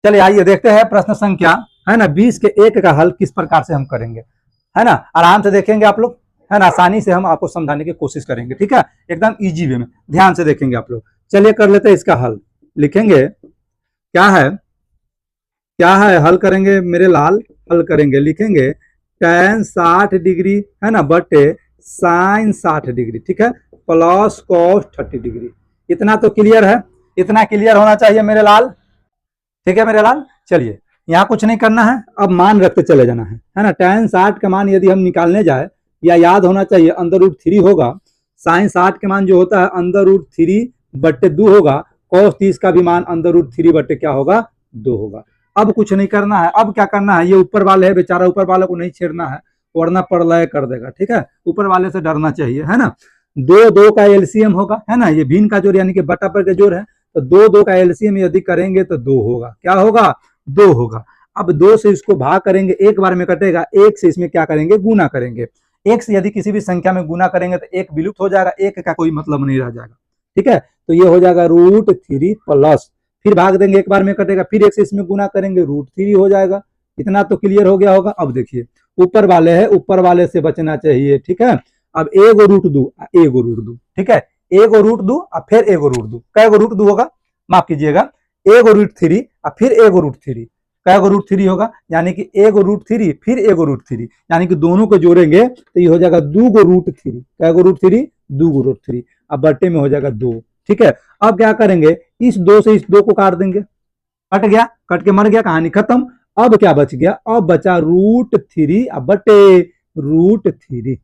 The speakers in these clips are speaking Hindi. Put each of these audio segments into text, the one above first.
चलिए आइए देखते हैं प्रश्न संख्या है ना 20 के 1 का हल किस प्रकार से हम करेंगे, है ना। आराम से देखेंगे आप लोग, है ना, आसानी से हम आपको समझाने की कोशिश करेंगे, ठीक है, एकदम इजी वे में ध्यान से देखेंगे आप लोग। चलिए कर लेते हैं इसका हल। लिखेंगे क्या है हल करेंगे मेरे लाल, हल करेंगे, लिखेंगे tan 60 डिग्री है ना बटे sin 60 डिग्री, ठीक है, प्लस cos 30 डिग्री। इतना तो क्लियर है, इतना क्लियर होना चाहिए मेरे लाल, ठीक है मेरे लाल। चलिए यहाँ कुछ नहीं करना है, अब मान रखते चले जाना है ना। tan 60 का मान यदि हम निकालने जाए, या याद होना चाहिए अंदर रूट 3 होगा, sin 60 के मान जो होता है अंदर रूट 3 बट्टे 2 होगा, cos 30 का भी मान अंदर रूट 3 बट्टे क्या होगा 2 होगा। अब कुछ नहीं करना है, अब क्या करना है, ये ऊपर वाले है बेचारा, ऊपर वाले को नहीं छेड़ना है वरना प्रलय कर देगा, ठीक है, ऊपर वाले से डरना चाहिए, है ना। 2 का एलसीएम होगा, है ना, ये भिन्न का जोड़ यानी कि बटा पर का जोड़ है, तो 2 का एलसीएम यदि करेंगे तो 2 होगा, क्या होगा 2 होगा। अब 2 से इसको भाग करेंगे, एक बार में कटेगा, 1 से इसमें क्या करेंगे गुना करेंगे, 1 से यदि किसी भी संख्या में गुना करेंगे तो 1 विलुप्त हो जाएगा, 1 का कोई मतलब नहीं रह जाएगा, ठीक है। तो ये हो जाएगा रूट 3 प्लस, फिर भाग देंगे, एक बार में कटेगा, फिर 1 से इसमें गुना करेंगे, रूट 3 हो जाएगा। इतना तो क्लियर हो गया होगा। अब देखिए ऊपर वाले है, ऊपर वाले से बचना चाहिए, ठीक है। अब एगो रूट दू, एगो रूट दू, ठीक है, एगो रूट दू और फिर एगो रूट दू, कैगो रूट दू होगा, माफ कीजिएगा, एगो रूट 3 और फिर एगो रूट 3, कैगो रूट 3 होगा, यानी कि एगो रूट 3 फिर एगो रूट 3, यानी कि दोनों को जोड़ेंगे तो ये हो जाएगा 2 गो रूट 3, कैगो रूट 3 2 गो रूट 3, अब बट्टे में हो जाएगा 2, ठीक है। अब क्या करेंगे, इस 2 से इस 2 को काट देंगे, कट गया, कट के मर गया, कहानी खत्म। अब क्या बच गया, अब बचा रूट 3 अब बटे रूट 3,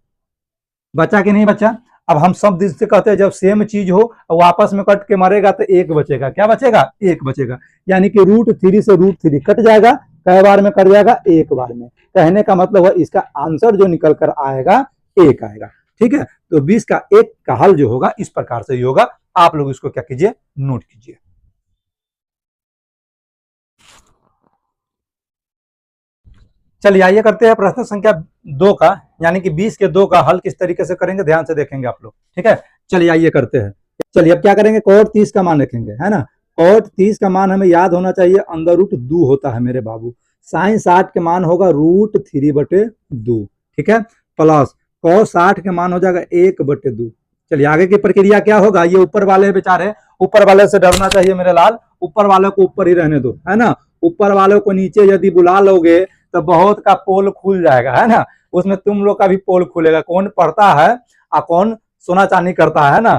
बचा कि नहीं बचा। अब हम सब दिन से कहते हैं जब सेम चीज हो और वापस में कट के मरेगा तो 1 बचेगा, क्या बचेगा 1 बचेगा, यानी कि रूट 3 से रूट 3 कट जाएगा, कई बार में कट जाएगा 1 बार में, कहने का मतलब है इसका आंसर जो निकल कर आएगा 1 आएगा, ठीक है। तो 20 का 1 का हल जो होगा इस प्रकार से ही होगा, आप लोग इसको क्या कीजिए नोट कीजिए। चलिए आइए करते हैं प्रश्न संख्या 2 का, यानी कि 20 के 2 का हल किस तरीके से करेंगे ध्यान से देखेंगे आप लोग, ठीक है। चलिए आइए करते हैं। चलिए अब क्या करेंगे, cot 30 का मान रखेंगे, है ना। cot 30 का मान हमें याद होना चाहिए अंदर रूट 2 होता है मेरे बाबू, sin 60 के मान होगा रूट 3 बटे 2, ठीक है, प्लस cos 60 के मान हो जाएगा 1 बटे 2। चलिए आगे की प्रक्रिया क्या होगा, ये ऊपर वाले बेचारे, ऊपर वाले से डरना चाहिए मेरे लाल, ऊपर वाले को ऊपर ही रहने दो, है ना। ऊपर वालों को नीचे यदि बुला लोगे तो बहुत का पोल खुल जाएगा, है ना, उसमें तुम लोग का भी पोल खुलेगा, कौन पढ़ता है और कौन सोना चांदी करता है ना,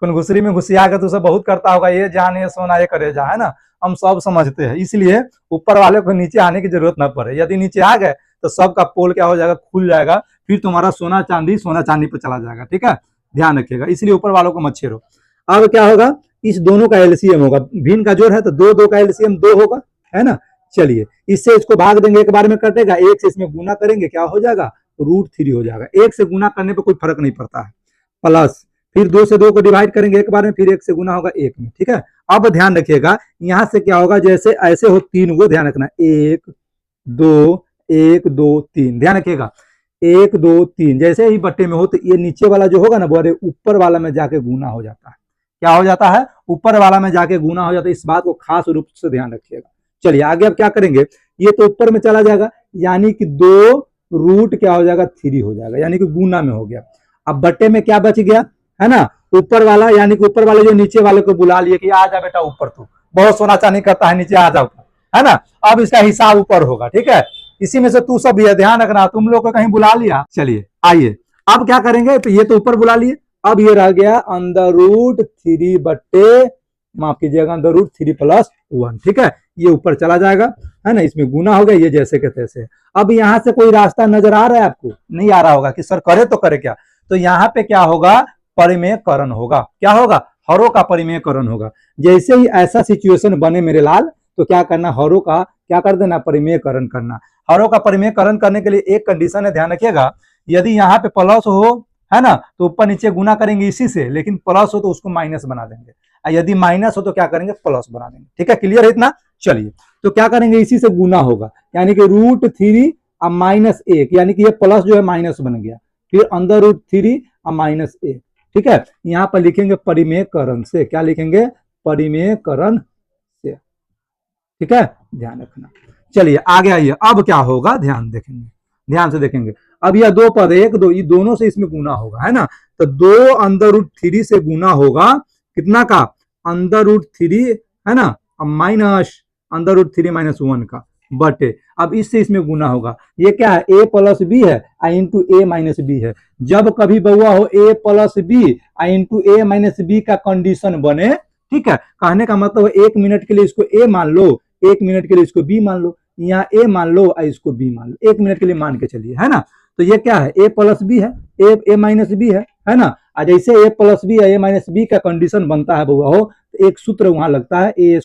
कौन घुसरी में घुसिया के तो सब बहुत करता होगा, ये जान ये सोना ये करे जा, है ना, हम सब समझते हैं, इसलिए ऊपर वाले को नीचे आने की जरूरत ना पड़े, यदि नीचे आ गए तो सबका पोल क्या हो जाएगा खुल जाएगा, फिर तुम्हारा सोना चांदी पे चला जाएगा, ठीक है, ध्यान रखिएगा, इसलिए ऊपर वालों को मत छेड़ो। अब क्या होगा, इस दोनों का एलसीएम होगा, भिन्न का जोड़ है तो 2 का एलसीएम 2 होगा, है ना। चलिए इससे इसको भाग देंगे, एक बार में कटेगा, 1 से इसमें गुना करेंगे, क्या हो जाएगा रूट 3 हो जाएगा, 1 से गुना करने पे कोई फर्क नहीं पड़ता है, प्लस फिर 2 से 2 को डिवाइड करेंगे एक बार में, फिर 1 से गुना होगा 1 में, ठीक है। अब ध्यान रखिएगा यहां से क्या होगा, जैसे ऐसे हो 3 को ध्यान रखना, 1 2 1 2 3, ध्यान रखिएगा 1 2 3, जैसे ही बट्टे में हो तो ये नीचे वाला जो होगा ना वो ऊपर वाला में जाके गुना हो जाता है, क्या हो जाता है ऊपर वाला में जाके गुना हो जाता है, इस बात को खास रूप से ध्यान रखिएगा। चलिए आगे अब क्या करेंगे, ये तो ऊपर में चला जाएगा, यानी कि 2 रूट क्या हो जाएगा 3 हो जाएगा, यानी कि गुना में हो गया। अब बट्टे में क्या बच गया, है ना, ऊपर वाला, यानी कि ऊपर वाले जो नीचे वाले को बुला लिए कि आ जा बेटा ऊपर, तू बहुत सोना चांदी करता है, नीचे आ जाओ, है ना। अब इसका हिसाब ऊपर होगा, ठीक है, इसी में से तू सब भी है, ध्यान रखना, तुम लोग को कहीं बुला लिया। चलिए आइए अब क्या करेंगे, तो ये तो ऊपर बुला लिए, अब ये रह गया अंदर रूट 3 बट्टे, माफ कीजिएगा अंदर रूट 3 प्लस 1, ठीक है, ये ऊपर चला जाएगा, है ना, इसमें गुना हो गया, ये जैसे के तैसे। अब यहाँ से कोई रास्ता नजर आ रहा है आपको, नहीं आ रहा होगा कि सर करे तो करे क्या, तो यहाँ पे क्या होगा परिमेयकरण होगा, क्या होगा हरों का परिमेयकरण होगा। जैसे ही ऐसा सिचुएशन बने मेरे लाल तो क्या करना, हरों का क्या कर देना परिमेयकरण करना। हरों का परिमेयकरण करने के लिए एक कंडीशन है, ध्यान रखिएगा, यदि यहाँ पे प्लस हो, है ना, तो ऊपर नीचे गुना करेंगे इसी से, लेकिन प्लस हो तो उसको माइनस बना देंगे, यदि माइनस हो तो क्या करेंगे प्लस बना देंगे, ठीक है, क्लियर है इतना। चलिए तो क्या करेंगे, इसी से गुना होगा, यानी कि रूट 3 और -1, यानी कि ये प्लस जो है माइनस बन गया, फिर अंदर रूट 3 और -1, ठीक है। यहाँ पर लिखेंगे परिमेयकरण से, क्या लिखेंगे परिमेयकरण से, ठीक है, ध्यान रखना। चलिए आगे आइए, अब क्या होगा ध्यान देखेंगे, ध्यान से देखेंगे। अब यह दो पद एक दो, ये दोनों से इसमें गुना होगा, है ना। तो 2 √3 से गुना होगा कितना का, √3, है ना, अब माइनस √3 - 1 का बटे, अब इससे इसमें गुना होगा। ये क्या है, a + b है इंटू a - b है। जब कभी बउआ हो a + b into a - b का कंडीशन बने, ठीक है, कहने का मतलब 1 मिनट के लिए इसको a मान लो, 1 मिनट के लिए इसको b मान लो, यहाँ a मान लो और इसको b मान लो, 1 मिनट के लिए मान के चलिए, है ना। तो ये क्या है, a + b है, a - b है ना। जैसे a + b a - b का कंडीशन बनता है बउआ हो, तो एक सूत्र वहां लगता है a²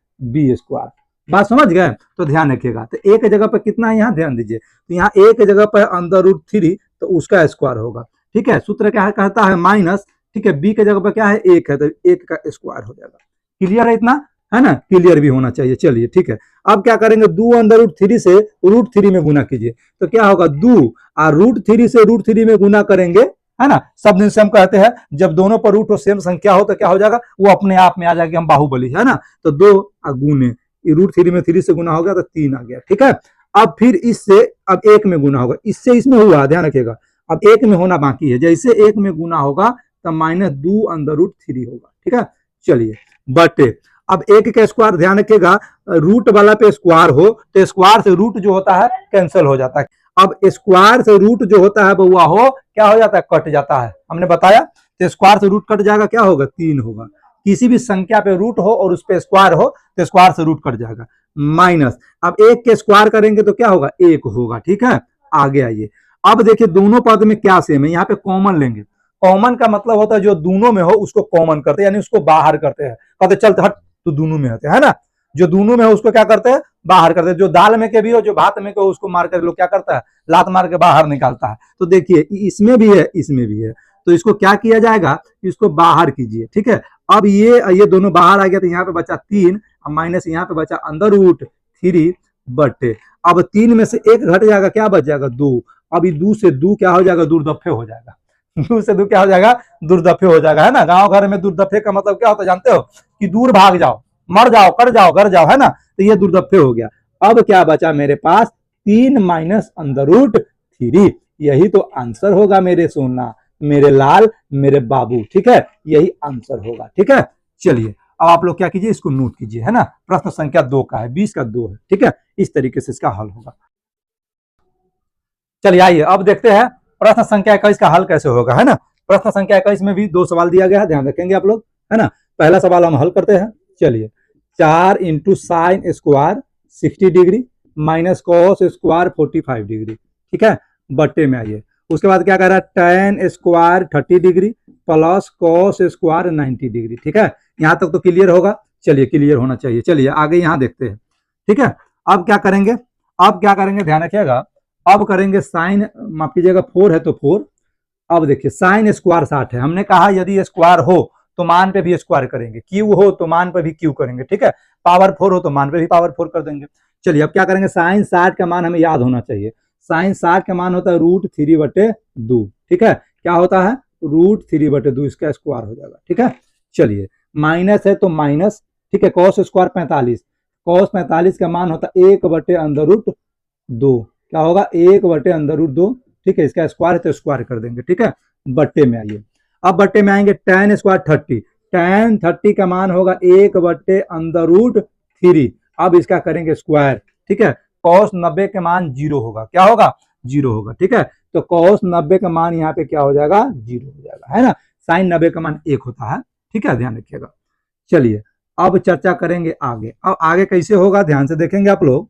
- b²। बात समझ गए, तो ध्यान रखिएगा। तो एक जगह पर कितना है, यहाँ ध्यान दीजिए, तो यहाँ एक जगह पर √3, तो उसका स्क्वायर होगा, ठीक है। सूत्र क्या है, कहता है माइनस, ठीक है, बी के जगह पर क्या है, 1 है, तो 1 का स्क्वायर हो जाएगा। क्लियर है इतना, है ना, क्लियर भी होना चाहिए। चलिए ठीक है, अब क्या करेंगे, 2 √3 से √3 में गुना कीजिए, तो क्या होगा 2, और √3 से √3 में गुना करेंगे, है ना। सब दिन से हम कहते हैं जब दोनों पर रूट हो सेम संख्या हो तो क्या हो जाएगा, वो अपने आप में आ जाएगी, हम बाहुबली, है ना। तो 2 गुने √3 में 3 से गुना हो गया तो 3 आ गया, ठीक है। अब फिर इससे अब 1 में गुना होगा, इससे इसमें हुआ, ध्यान रखिएगा। अब 1 में होना बाकी है, जैसे 1 में गुना होगा तो -2 √3 होगा, ठीक है। चलिए बटे, अब 1 का स्क्वायर, ध्यान रखिएगा, रूट वाला पे स्क्वायर हो तो स्क्वायर से रूट जो होता है कैंसिल हो जाता है। अब स्क्वायर से रूट जो होता है बउआ हो, क्या हो जाता है, कट जाता है, हमने बताया। तो स्क्वायर से रूट कट जाएगा, क्या होगा, 3 होगा। किसी भी संख्या पे रूट हो और उस पे स्क्वायर हो तो स्क्वायर से रूट कट जाएगा, माइनस, अब 1 के स्क्वायर करेंगे तो क्या होगा, 1 होगा, ठीक है। आगे आइए, अब देखिए दोनों पद में क्या सेम है, यहाँ पे कॉमन लेंगे। कॉमन का मतलब होता है जो दोनों में हो उसको कॉमन करते हैं, यानी उसको बाहर करते हैं, कहते चलते हट तो दोनों में होते हैं, है ना। जो दोनों में हो उसको क्या करते हैं, बाहर करते हैं। जो दाल में के भी हो, जो भात में के हो, उसको मार कर लोग क्या करता है, लात मार के बाहर निकालता है। तो देखिए इसमें भी है, इसमें भी है, तो इसको क्या किया जाएगा, इसको बाहर कीजिए, ठीक है। अब ये दोनों बाहर आ गया, तो यहाँ पे बचा 3, माइनस यहाँ पे बचा √3 बटे, अब 3 में से 1 घट जाएगा, क्या बच जाएगा, 2। अब 2 से 2 क्या हो जाएगा, दूरदफे हो जाएगा। 2 से 2 क्या हो जाएगा, दूरदफे हो जाएगा, है ना। गांव घर में दूरदफे का मतलब क्या होता है जानते हो, कि दूर भाग जाओ, मर जाओ, कर जाओ, घर जाओ, है ना। तो ये दूरदफे हो गया। अब क्या बचा मेरे पास, 3 माइनस √3, यही तो आंसर होगा मेरे सोना, मेरे लाल, मेरे बाबू, ठीक है, यही आंसर होगा, ठीक है। चलिए अब आप लोग क्या कीजिए, इसको नोट कीजिए, है ना। प्रश्न संख्या 2 का है, 20 का 2 है, ठीक है। इस तरीके से इसका हल होगा। चलिए आइए अब देखते हैं प्रश्न संख्या 21 का हल कैसे होगा, है ना। प्रश्न संख्या 21 में भी 2 सवाल दिया गया है, ध्यान रखेंगे आप लोग, है ना। पहला सवाल हम हल करते हैं। चलिए, 4 × sin² 60 degree minus cos² 45 degree, ठीक है, बट्टे में आइए। उसके बाद क्या कह रहा है, tan² 30 degree plus cos² 90 degree, ठीक है। यहाँ तक तो क्लियर होगा, चलिए क्लियर होना चाहिए। चलिए आगे यहाँ देखते हैं, ठीक है। अब क्या करेंगे, अब क्या करेंगे, ध्यान रखिएगा। अब करेंगे साइन, माफ कीजिएगा 4 है तो 4। अब देखिए sin² 60 है, हमने कहा यदि स्क्वायर हो तो मान पे भी स्क्वायर करेंगे, क्यू हो तो मान पे भी क्यू करेंगे, ठीक है। पावर 4 हो तो मान पे भी पावर 4 कर देंगे। चलिए अब क्या करेंगे, sin 60 का मान हमें याद होना चाहिए। sin 60 का मान होता है √3/2, ठीक है। क्या होता है, √3/2, इसका स्क्वायर हो जाएगा, ठीक है। चलिए माइनस है तो माइनस, ठीक है, cos² 45, cos 45 का मान होता है 1/√2, क्या होगा, 1/√2, ठीक है। इसका स्क्वायर है तो स्क्वायर कर देंगे, ठीक है। बट्टे में आइए, अब बट्टे में आएंगे tan² 30, tan 30 का मान होगा 1/√3, अब इसका करेंगे स्क्वायर, ठीक है। cos 90 के मान 0 होगा, क्या होगा, 0 होगा, ठीक है। तो cos 90 का मान यहाँ पे क्या हो जाएगा, 0 हो जाएगा, है ना। sin 90 का मान 1 होता है, ठीक है, ध्यान रखिएगा। चलिए अब चर्चा करेंगे आगे। अब आगे कैसे होगा, ध्यान से देखेंगे आप लोग।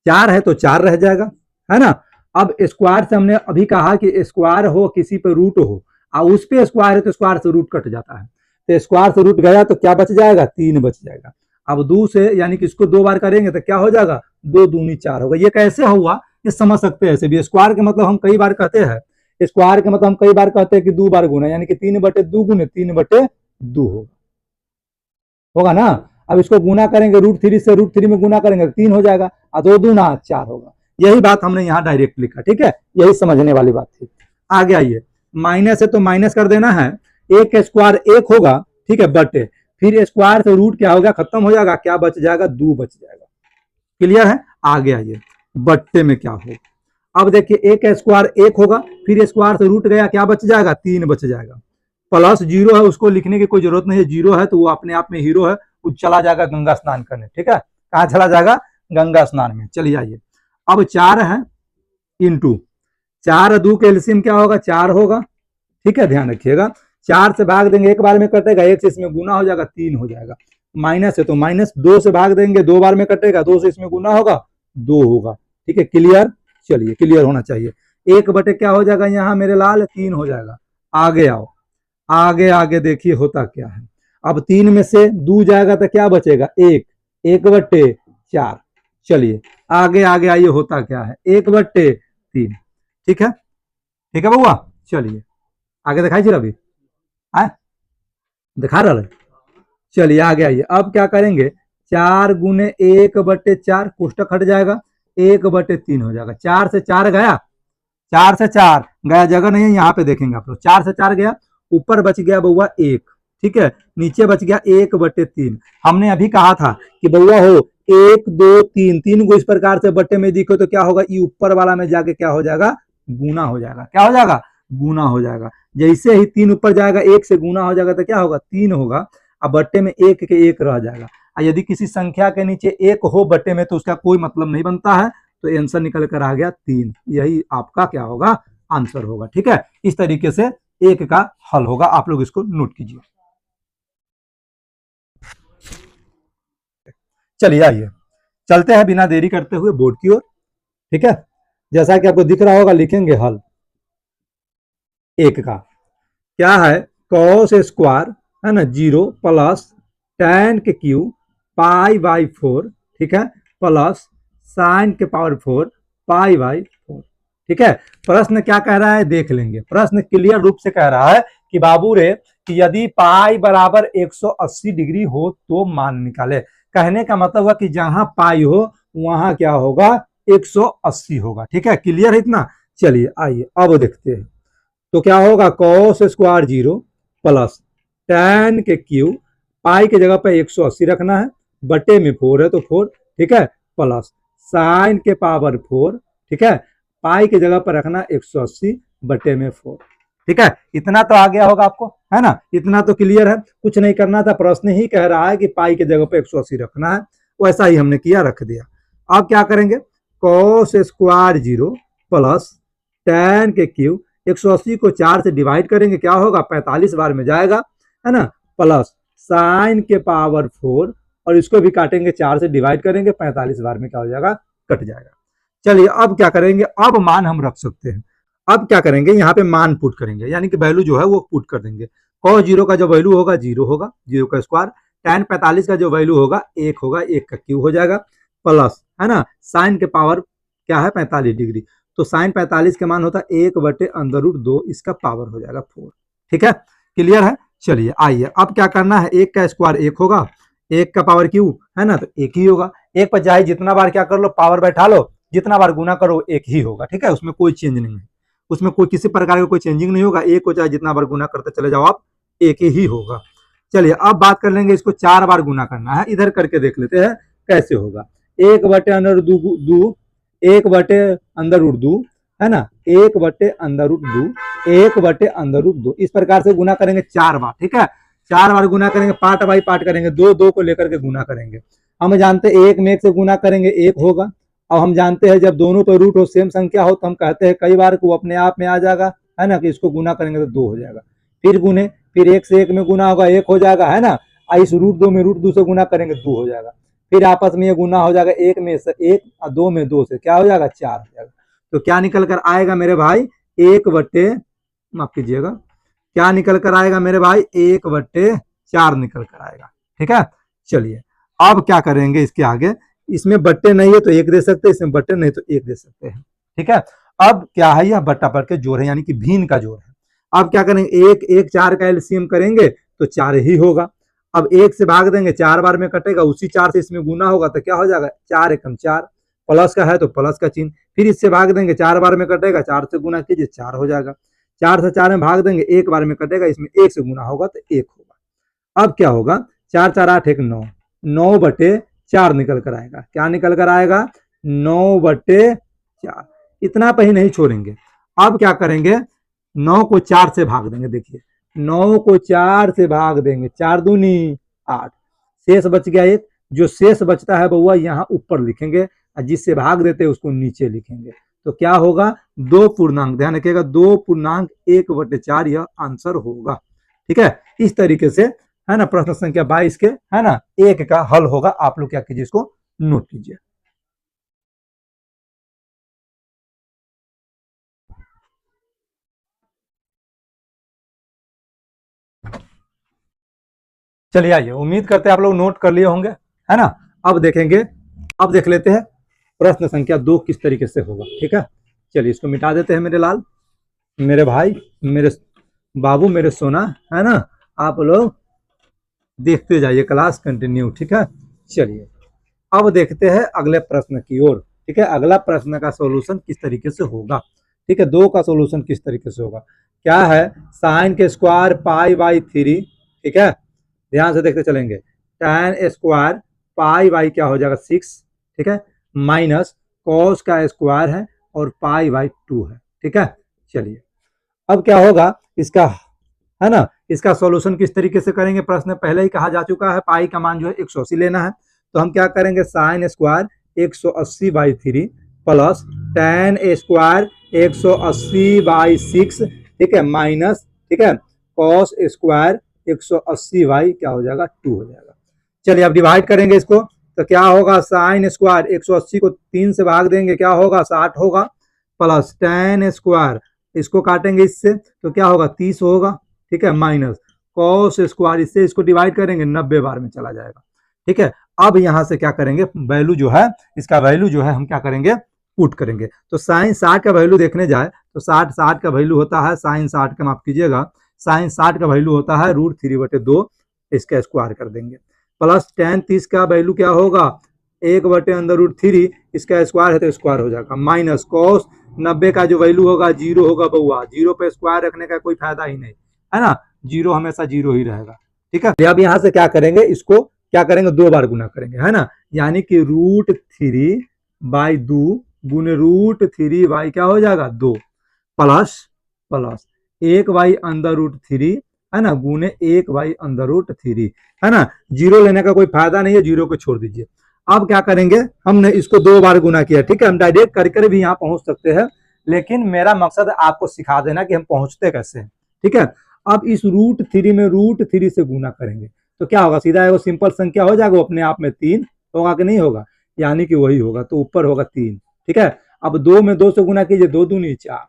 4 है तो 4 रह जाएगा, है ना। अब स्क्वायर से हमने अभी कहा कि स्क्वायर हो किसी पे रूट हो और उस पे स्क्वायर है तो स्क्वायर से रूट कट जाता है, तो स्क्वायर से रूट गया तो क्या बच जाएगा, 3 बच जाएगा। अब 2 से यानी कि इसको 2 बार करेंगे तो क्या हो जाएगा, 2 दूनी 4 होगा। ये कैसे हुआ, ये समझ सकते हैं ऐसे भी। स्क्वायर के मतलब हम कई बार कहते हैं, स्क्वायर के मतलब हम कई बार कहते हैं कि 2 बार गुना, यानी कि 3/2 गुने 3/2 होगा ना। अब इसको गुना करेंगे √3 से, √3 में गुना करेंगे 3 हो जाएगा, और 2 दूना 4 होगा। यही बात हमने यहाँ डायरेक्ट लिखा, ठीक है, यही समझने वाली बात थी। आगे आइए, माइनस है तो माइनस कर देना है, 1 का स्क्वायर 1 होगा, ठीक है, बटे फिर स्क्वायर से रूट क्या हो गया, खत्म हो जाएगा, क्या बच जाएगा, 2 बच जाएगा। क्लियर है। आगे आइए, बट्टे में क्या होगा। अब देखिए, एक का स्क्वायर 1 होगा, फिर स्क्वायर से रूट गया, क्या बच जाएगा, 3 बच जाएगा। प्लस 0 है, उसको लिखने की कोई जरूरत नहीं है, 0 है तो वो अपने आप में हीरो है, वो चला जाएगा गंगा स्नान करने। ठीक है, कहाँ चला जाएगा, गंगा स्नान में। चलिए आइए, अब 4 है इंटू 4 2 के एलसीएम क्या होगा, 4 होगा। ठीक है, ध्यान रखिएगा, 4 से भाग देंगे, एक बार में कटेगा, 1 से इसमें गुना हो जाएगा, 3 हो जाएगा। माइनस है तो माइनस, 2 से भाग देंगे, 2 बार में कटेगा, 2 से इसमें गुना होगा, 2 होगा। ठीक है, क्लियर। चलिए, क्लियर होना चाहिए। 1 बटे क्या हो जाएगा यहाँ मेरे लाल, 3 हो जाएगा। आगे आओ, आगे आगे देखिए होता क्या है। अब 3 में से 2 जाएगा तो क्या बचेगा, 1, 1 बटे 4। चलिए आगे आगे आइए, होता क्या है, 1 बटे 3। ठीक है, ठीक है बउआ, चलिए आगे दिखाई जी अभी दिखा रहा है। चलिए आगे आइए, अब क्या करेंगे, 4 गुने 1 बटे 4, कोष्टक हट जाएगा, 1 बटे 3 हो जाएगा। 4 से 4 गया, 4 से 4 गया, जगह नहीं है यहाँ पे देखेंगे आप लोग, 4 से 4 गया, ऊपर बच गया बउआ 1। ठीक है, नीचे बच गया 1 बटे 3। हमने अभी कहा था कि बउआ हो 1 2 3, 3 को इस प्रकार से बटे में दिखो तो क्या होगा, ये ऊपर वाला में जाके क्या हो जाएगा, गुना हो जाएगा। क्या हो जाएगा, गुना हो जाएगा। जैसे ही 3 ऊपर जाएगा, 1 से गुना हो जाएगा तो क्या होगा, 3 होगा। अब बट्टे में 1 के 1 रह जाएगा। यदि किसी संख्या के नीचे 1 हो बट्टे में तो उसका कोई मतलब नहीं बनता है, तो आंसर निकल कर आ गया 3। यही आपका क्या होगा, आंसर होगा। ठीक है, इस तरीके से 1 का हल होगा, आप लोग इसको नोट कीजिए। चलिए आइए, चलते हैं बिना देरी करते हुए बोर्ड की ओर। ठीक है, जैसा कि आपको दिख रहा होगा, लिखेंगे हल 1 का। क्या है, कॉस स्क्वायर है ना, 0 प्लस tan के क्यूब पाई बाई 4। ठीक है, प्लस साइन के पावर 4 पाई बाई 4। ठीक है, प्रश्न क्या कह रहा है देख लेंगे। प्रश्न क्लियर रूप से कह रहा है कि बाबू रे, कि यदि पाई बराबर 180 डिग्री हो तो मान निकाले। कहने का मतलब हुआ कि जहां पाई हो वहां क्या होगा, 180 होगा। ठीक है, क्लियर है इतना। चलिए आइए अब देखते हैं, तो क्या होगा, कॉस स्क्वायर 0 प्लस tan के क्यूब, पाई की जगह पे 180 रखना है, बटे में 4 है तो 4। ठीक है, प्लस साइन के पावर 4। ठीक है, पाई की जगह पर रखना 180 बटे में 4। ठीक है, इतना तो आ गया होगा आपको, है ना, इतना तो क्लियर है, कुछ नहीं करना था। प्रश्न ही कह रहा है कि पाई की जगह पे 180 रखना है, वैसा ही हमने किया, रख दिया। अब क्या करेंगे, कॉस स्क्वायर 0 प्लस tan के क्यूब, 180 को 4 से डिवाइड करेंगे, क्या होगा, 45 बार में जाएगा, है ना, प्लस साइन के पावर 4, और इसको भी काटेंगे, 4 से डिवाइड करेंगे, 45 बार में क्या हो जाएगा, कट जाएगा। चलिए अब क्या करेंगे, अब मान हम रख सकते हैं। अब क्या करेंगे, यहाँ पे मान पुट करेंगे, यानी कि वैल्यू जो है वो पुट कर देंगे। cos 0 का जो वैल्यू होगा 0 होगा, 0 का स्क्वायर। tan 45 का जो वैल्यू होगा 1 होगा, 1 का क्यूब हो जाएगा, प्लस है ना, साइन के पावर क्या है, 45 डिग्री, तो साइन 45 के मान होता है 1 बटे अंडर रूट 2, इसका पावर हो जाएगा 4। ठीक है, क्लियर है। चलिए आइए, अब क्या करना है, 1 का स्क्वायर 1 होगा, 1 का पावर क्यूब है ना, तो 1 ही होगा। 1 पर चाहे जितना बार क्या कर लो, पावर बैठा लो, जितना बार गुना करो 1 ही होगा। ठीक है, उसमें कोई चेंज नहीं है, उसमें कोई किसी प्रकार का कोई चेंजिंग नहीं होगा। 1 को चाहे जितना बार गुना करते चले जाओ आप, 1 ही होगा। चलिए अब बात कर लेंगे, इसको 4 बार गुना करना है, इधर करके देख लेते हैं कैसे होगा। 1 बटे अंडर रूट 2, 1 बटे अंडर रूट 2 है ना, 1 बटे अंडर रूट 2, 1 बटे अंडर रूट 2, इस प्रकार से गुना करेंगे 4 बार। ठीक है, 4 बार गुना करेंगे, पार्ट बाई पार्ट करेंगे, 2 2 को लेकर के गुना करेंगे। हम जानते हैं 1 में 1 से गुना करेंगे 1 होगा। अब हम जानते हैं जब दोनों पर रूट हो, सेम संख्या हो, तो हम कहते हैं कई बार को अपने आप में आ जाएगा, है ना, कि इसको गुना करेंगे तो 2 हो जाएगा। फिर गुने, फिर 1 से 1 में गुना होगा 1 हो जाएगा, है ना, इस रूट 2 में रूट 2 से गुना करेंगे 2 हो जाएगा। फिर आपस में ये गुना हो जाएगा, 1 में से 1 और 2 में 2 से क्या हो जाएगा, 4 हो जाएगा। तो क्या निकल कर आएगा मेरे भाई, 1 बटे, माफ कीजिएगा, क्या निकल कर आएगा मेरे भाई, 1 बटे 4 निकल कर आएगा। ठीक है, चलिए अब क्या करेंगे, इसके आगे, इसमें बट्टे नहीं है तो 1 दे सकते हैं, इसमें बट्टे नहीं तो 1 दे सकते हैं। ठीक है, अब क्या है, यह बट्टा पर के जोड़ है, यानी कि भिन्न का जोड़ है। अब क्या करेंगे, 1 1 4 का एलसीएम करेंगे तो 4 ही होगा। अब 1 से भाग देंगे, 4 बार में कटेगा, उसी 4 से इसमें गुना होगा तो क्या हो जाएगा, 4 एकम 4, प्लस का है तो प्लस का चिन्ह, फिर इससे भाग देंगे, 4 बार में कटेगा, 4 से गुना कीजिए 4 हो जाएगा। 4 से 4 में भाग देंगे, 1 बार में कटेगा, इसमें 1 से गुना होगा तो 1 होगा। अब क्या होगा, 4 4 8 1 9, 9/4 निकल कर आएगा। क्या निकल कर आएगा? 9/4। इतना पे ही नहीं छोड़ेंगे, अब क्या करेंगे, 9 को 4 से भाग देंगे। देखिए 9 को 4 से भाग देंगे, 4 दूनी 8, शेष बच गया एक। जो शेष बचता है बउआ यहाँ ऊपर लिखेंगे, और जिससे भाग देते हैं उसको नीचे लिखेंगे। तो क्या होगा? 2 पूर्णांक, ध्यान रखिएगा 2 पूर्णांक 1/4 यह आंसर होगा। ठीक है, इस तरीके से है ना प्रश्न संख्या 22 के है ना 1 का हल होगा। आप लोग क्या कीजिए, इसको नोट कीजिए। चलिए आइए, उम्मीद करते हैं आप लोग नोट कर लिए होंगे, है ना। अब देखेंगे, अब देख लेते हैं प्रश्न संख्या 2 किस तरीके से होगा। ठीक है, चलिए इसको मिटा देते हैं मेरे लाल, मेरे भाई, मेरे बाबू, मेरे सोना, है ना। आप लोग देखते जाइए, क्लास कंटिन्यू। ठीक है, चलिए अब देखते हैं अगले प्रश्न की ओर। ठीक है, अगला प्रश्न का सॉल्यूशन किस तरीके से होगा। ठीक है, 2 का सॉल्यूशन किस तरीके से होगा। क्या है? साइन के स्क्वायर π/3। ठीक है, ध्यान से देखते चलेंगे। tan स्क्वायर π/, क्या हो जाएगा 6। ठीक है, माइनस कॉस का स्क्वायर है और π/2 है। ठीक है, चलिए अब क्या होगा इसका, है ना। इसका सॉल्यूशन किस तरीके से करेंगे, प्रश्न पहले ही कहा जा चुका है, पाई का मान जो है 180 लेना है। तो हम क्या करेंगे, sine square 180/3 plus tan square 180/6। ठीक है, माइनस, ठीक है, कॉस स्क्वायर 180 क्या हो जाएगा 2 हो जाएगा। चलिए अब डिवाइड करेंगे इसको, तो क्या होगा, साइन स्क्वायर 180 को 3 से भाग देंगे, क्या होगा 60 होगा, प्लस tan स्क्वायर इसको काटेंगे इससे तो क्या होगा 30 होगा। ठीक है, माइनस कॉस स्क्वायर, इससे इसको डिवाइड करेंगे 90 बार में चला जाएगा। ठीक है, अब यहां से क्या करेंगे, वैल्यू जो है, इसका वैल्यू जो है हम क्या करेंगे, पुट करेंगे। तो साइन 60 का वैल्यू देखने जाए तो 60 का वैल्यू होता है, साइन 60 का माफ कीजिएगा, साइन 60 का वैल्यू होता है √3/2, इसका स्क्वायर कर देंगे। प्लस tan 30 का वैल्यू क्या होगा, 1/√3, इसका स्क्वायर है तो स्क्वायर हो जाएगा, माइनस कॉस 90 का जो वैल्यू होगा 0 होगा बउआ, 0 पे स्क्वायर रखने का कोई फायदा ही नहीं, है ना, 0 हमेशा 0 ही रहेगा। ठीक है, अब यहां से क्या करेंगे, इसको क्या करेंगे 2 बार गुना करेंगे, है ना, यानी कि √3/2 गुने √3 क्या हो जाएगा 2, प्लस प्लस 1/√3, है ना, गुने 1/√3, है ना। 0 लेने का कोई फायदा नहीं है, 0 को छोड़ दीजिए। अब क्या करेंगे, हमने इसको 2 बार गुना किया। ठीक है, हम डायरेक्ट कर भी यहाँ पहुंच सकते हैं, लेकिन मेरा मकसद आपको सिखा देना कि हम पहुंचते कैसे हैं। ठीक है, अब इस √3 में √3 से गुना करेंगे तो क्या होगा, सीधा है वो सिंपल संख्या हो जाएगा, वो अपने आप में 3 होगा कि नहीं होगा, यानी कि वही होगा, तो ऊपर होगा 3। ठीक है, अब 2 में 2 से गुना कीजिए, 2 दूनी 4,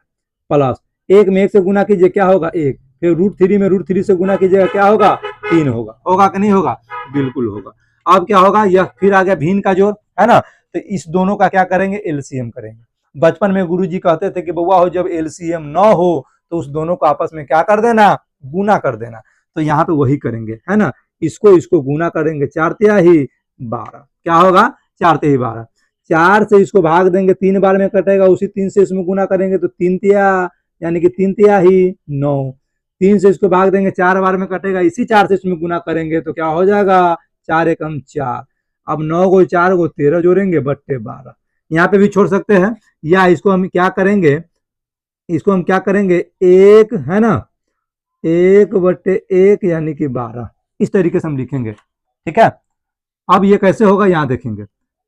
प्लस 1 में 1 से गुना कीजिए, क्या होगा 1, फिर √3 में √3 से गुना कीजिएगा, क्या होगा 3 होगा, होगा कि नहीं होगा, बिल्कुल होगा। अब क्या होगा, यह फिर आ गया भिन्न का जोड़, है ना, तो इस दोनों का क्या करेंगे, एलसीएम करेंगे। बचपन में गुरुजी कहते थे कि बउआ हो जब एलसीएम ना हो तो उस दोनों को आपस में क्या कर देना, गुना कर देना। तो यहाँ पे वही करेंगे, है ना, इसको इसको गुना करेंगे, 4 तिहाई 12, क्या होगा 4 तिहाई 12, 4 से इसको भाग देंगे, 3 बार में कटेगा, उसी 3 से इसमें गुना करेंगे तो 3 तिया, यानी कि 3 तिहाई 9, 3 से इसको भाग देंगे, 4 बार में कटेगा, इसी 4 से इसमें गुना करेंगे तो क्या हो जाएगा 4 एकम 4। अब 9 को 4 को 13 जोड़ेंगे, बट्टे 12, यहाँ पे भी छोड़ सकते हैं, या इसको हम क्या करेंगे, इसको हम क्या करेंगे, एक, है ना, 1/1 यानी कि 12, इस तरीके से हम लिखेंगे। ठीक है, अब ये कैसे होगा, यहाँ देखेंगे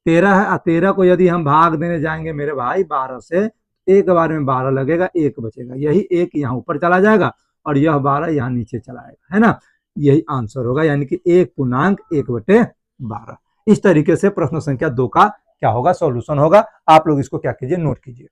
13 है, 13 को यदि हम भाग देने जाएंगे मेरे भाई 12 से, एक बार में 12 लगेगा, 1 बचेगा, यही 1 यहाँ ऊपर चला जाएगा और यह 12 यहाँ नीचे चला आएगा, है ना, यही आंसर होगा, यानी कि 1/1/12। इस तरीके से प्रश्न संख्या 2 का क्या होगा, सॉल्यूशन होगा। आप लोग इसको क्या कीजिए, नोट कीजिए।